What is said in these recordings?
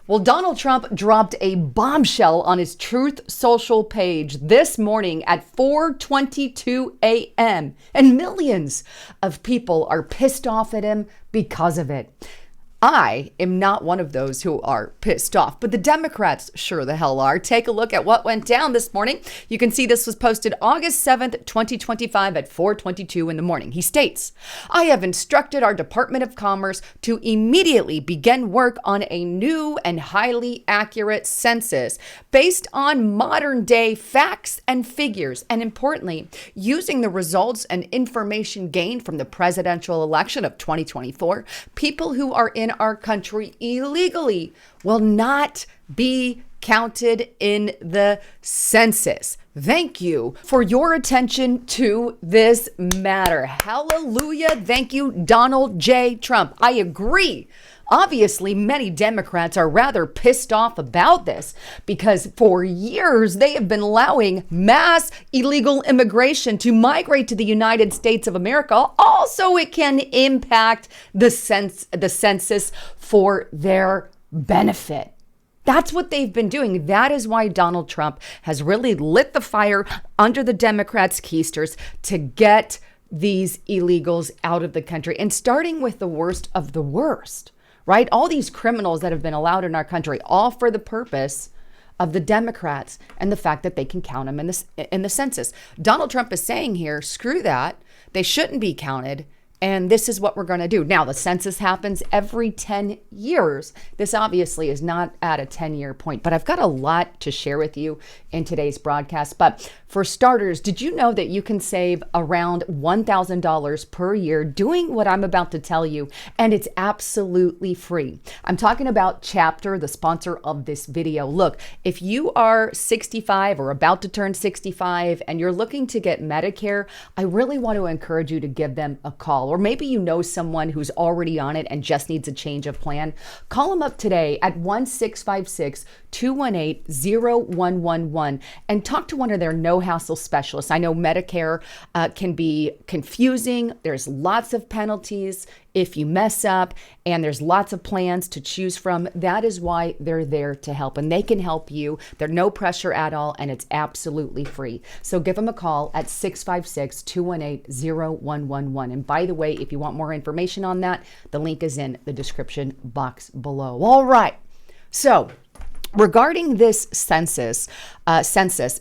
Well, Donald Trump dropped a bombshell on his Truth Social page this morning at 4:22 a.m. and millions of people are pissed off at him because of it. I am not one of those who are pissed off, but the Democrats sure the hell are. Take a look at what went down this morning. You can see this was posted August 7th, 2025 at 4:22 in the morning. He states, "I have instructed our Department of Commerce to immediately begin work on a new and highly accurate census based on modern day facts and figures, and importantly, using the results and information gained from the presidential election of 2024, people who are in our country illegally will not be counted in the census." Thank you for your attention to this matter. Hallelujah. Thank you, Donald J. Trump. I agree. Obviously, many Democrats are rather pissed off about this because for years they have been allowing mass illegal immigration to migrate to the United States of America. Also, it can impact the census for their benefit. That's what they've been doing. That is why Donald Trump has really lit the fire under the Democrats' keisters to get these illegals out of the country, and starting with the worst of the worst. Right? All these criminals that have been allowed in our country, all for the purpose of the Democrats and the fact that they can count them in the census. Donald Trump is saying here, screw that. They shouldn't be counted. And this is what we're going to do. Now, the census happens every 10 years. This obviously is not at a 10-year point, but I've got a lot to share with you in today's broadcast. But for starters, did you know that you can save around $1,000 per year doing what I'm about to tell you? And it's absolutely free. I'm talking about Chapter, the sponsor of this video. Look, if you are 65 or about to turn 65 and you're looking to get Medicare, I really want to encourage you to give them a call. Or maybe you know someone who's already on it and just needs a change of plan. Call them up today at 1-656-218-0111 and talk to one of their no-hassle specialists. I know Medicare can be confusing. There's lots of penalties if you mess up, and there's lots of plans to choose from. That is why they're there to help, and they can help you. They're no pressure at all, and it's absolutely free. So give them a call at 656-218-0111. And by the way, if you want more information on that, the link is in the description box below. All right. So regarding this census,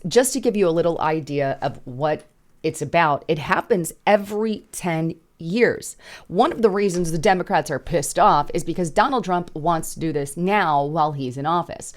just to give you a little idea of what it's about, it happens every 10 years. One of the reasons the Democrats are pissed off is because Donald Trump wants to do this now while he's in office.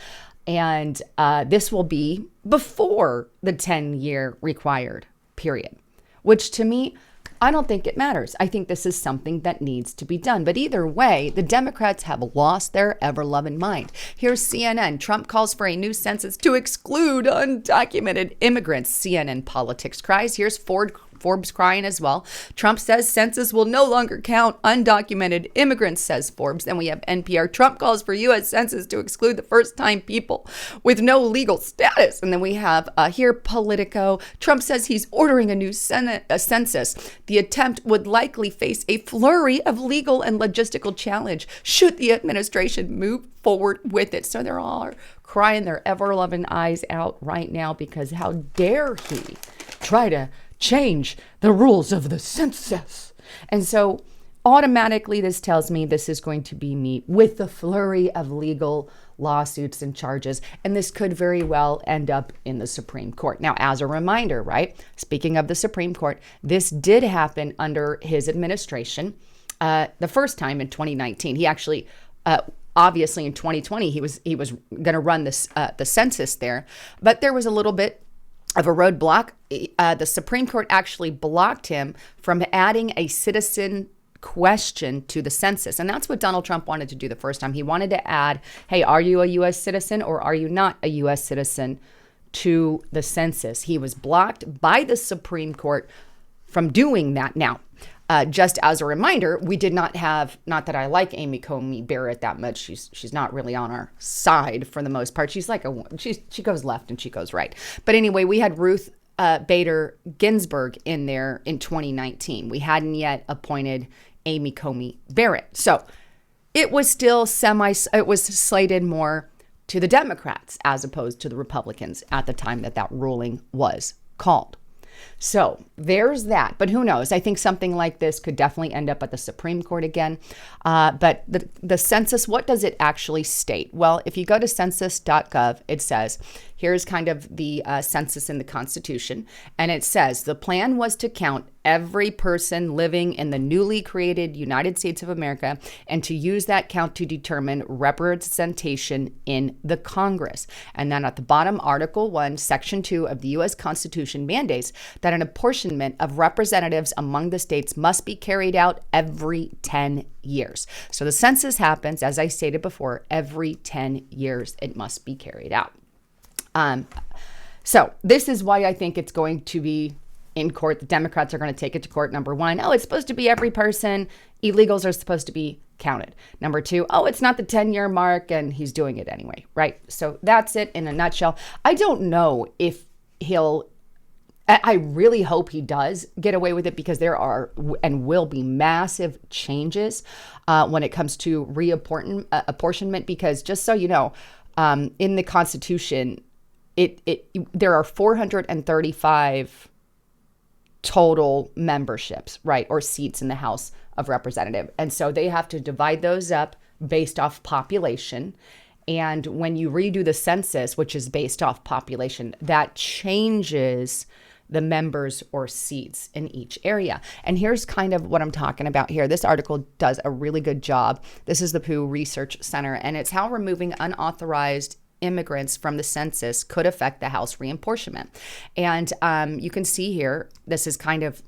And this will be before the 10-year required period, which to me, I don't think it matters. I think this is something that needs to be done. But either way, the Democrats have lost their ever-loving mind. Here's CNN. Trump calls for a new census to exclude undocumented immigrants. CNN Politics cries. Here's Forbes crying as well. Trump says census will no longer count undocumented immigrants, says Forbes. Then we have NPR. Trump calls for U.S. census to exclude the first-time people with no legal status. And then we have here Politico. Trump says he's ordering a new census. The attempt would likely face a flurry of legal and logistical challenge should the administration move forward with it. So they're all crying their ever-loving eyes out right now because how dare he try to change the rules of the census. And so automatically this tells me this is going to be met with the flurry of legal lawsuits and charges, and this could very well end up in the Supreme Court. Now, as a reminder, right, speaking of the Supreme Court, this did happen under his administration the first time in 2019. He actually obviously in 2020 he was going to run this the census there, but there was a little bit of a roadblock. The Supreme Court actually blocked him from adding a citizen question to the census. And that's what Donald Trump wanted to do the first time. He wanted to add, hey, are you a U.S. citizen or are you not a U.S. citizen to the census? He was blocked by the Supreme Court from doing that. Now, just as a reminder, we did not have, not that I like Amy Coney Barrett that much. She's not really on our side for the most part. She's like she goes left and she goes right. But anyway, we had Ruth Bader Ginsburg in there in 2019. We hadn't yet appointed Amy Coney Barrett. So it was still it was slated more to the Democrats as opposed to the Republicans at the time that ruling was called. So there's that. But who knows? I think something like this could definitely end up at the Supreme Court again. But the census, what does it actually state? Well, if you go to census.gov, it says, here's kind of the census in the Constitution. And it says the plan was to count every person living in the newly created United States of America and to use that count to determine representation in the Congress. And then at the bottom, Article 1, Section 2 of the U.S. Constitution mandates that an apportionment of representatives among the states must be carried out every 10 years. So the census happens, as I stated before, every 10 years it must be carried out. So this is why I think it's going to be in court. The Democrats are going to take it to court. Number one, it's supposed to be every person. Illegals are supposed to be counted. Number two, it's not the 10-year mark and he's doing it anyway, right? So that's it in a nutshell. I don't know if I really hope he does get away with it, because there are and will be massive changes when it comes to apportionment, because just so you know, in the Constitution, there are 435 total memberships, right, or seats in the House of Representatives. And so they have to divide those up based off population. And when you redo the census, which is based off population, that changes the members or seats in each area. And here's kind of what I'm talking about here. This article does a really good job. This is the Pew Research Center, and it's how removing unauthorized immigrants from the census could affect the House reapportionment. And you can see here, this is kind of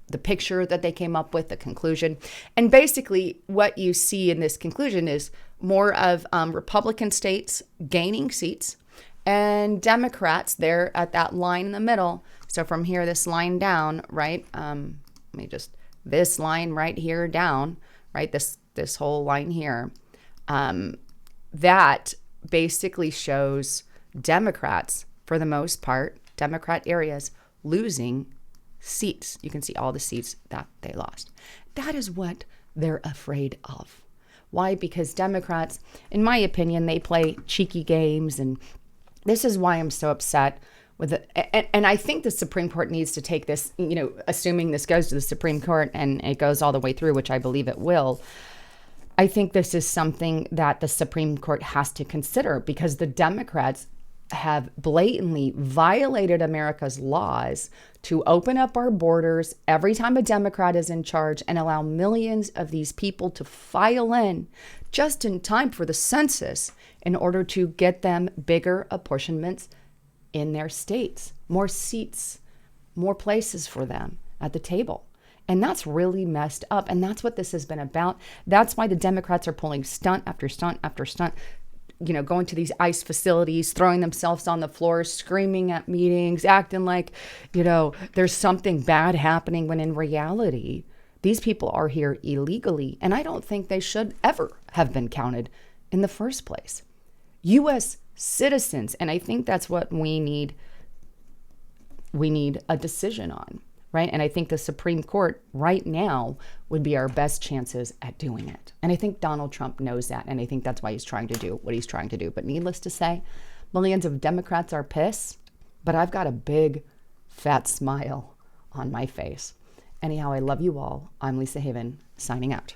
the picture that they came up with, the conclusion. And basically what you see in this conclusion is more of Republican states gaining seats and Democrats there at that line in the middle. So from here, this line down, right? This line right here down, right? This whole line here, that basically shows Democrats, for the most part, Democrat areas losing seats. You can see all the seats that they lost. That is what they're afraid of. Why? Because Democrats, in my opinion, they play cheeky games, and this is why I'm so upset with it. And I think the Supreme Court needs to take this, assuming this goes to the Supreme Court and it goes all the way through, which I believe it will. I think this is something that the Supreme Court has to consider, because the Democrats have blatantly violated America's laws to open up our borders every time a Democrat is in charge and allow millions of these people to file in just in time for the census in order to get them bigger apportionments in their states, more seats, more places for them at the table. And that's really messed up. And that's what this has been about. That's why the Democrats are pulling stunt after stunt after stunt, going to these ICE facilities, throwing themselves on the floor, screaming at meetings, acting like, there's something bad happening, when in reality, these people are here illegally. And I don't think they should ever have been counted in the first place. U.S. citizens. And I think that's what we need. We need a decision on. Right? And I think the Supreme Court right now would be our best chances at doing it. And I think Donald Trump knows that. And I think that's why he's trying to do what he's trying to do. But needless to say, millions of Democrats are pissed, but I've got a big, fat smile on my face. Anyhow, I love you all. I'm Lisa Haven, signing out.